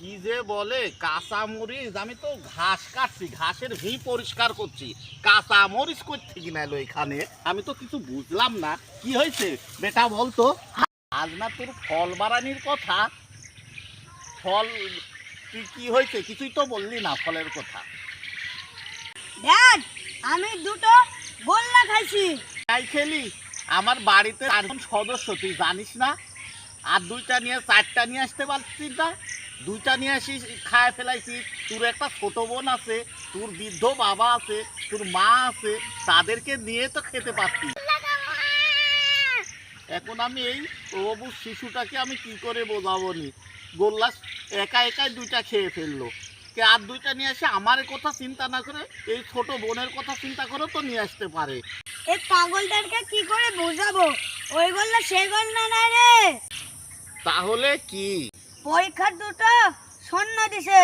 কি যে বলে কাঁচা মরিচ, আমি তো ঘাস কাটছি, ঘাসের ভি পরিষ্কার করছি, কাঁচা মরিচ করছি কিনা এলো এখানে, আমি তো কিছু বুঝলাম না। কি হয়েছে বেটা বলতো? আজ না তোর ফল বাড়ানির কথা, ফল তুই কি হয়েছে কিছুই তো বললি না ফলের কথা। ড্যাড, আমি দুটো গোল্লা খাইছি। তাই খেলি? আমার বাড়িতে 4 জন সদস্য, তুই জানিস না? আর 2টা নিয়ে 4টা নিয়ে আসতে পারছিস না? 2টা নিয়ে আসিস, খায় ফেলাইছিস। তোর একটা ছোট বোন আছে, তোর বৃদ্ধ বাবা আছে, তোর মা আছে, তাদেরকে নিয়ে তো খেতে পারতিস। এখন আমি এই অবুঝ শিশুটাকে আমি কি করে বোঝাবো নি? গোল্লা একা একাই 2টা খেয়ে ফেললো, কে আর 2টা নিয়ে আসে আমার কথা চিন্তা না করে এই ছোট বোনের কথা চিন্তা করে তো নিয়ে আসতে পারে। এই পাগলটাকে কি করে বোঝাবো? ওই গোল্লা সে গোল্লা না রে। তাহলে কি? পরীক্ষার দুটো শূন্য দিছে।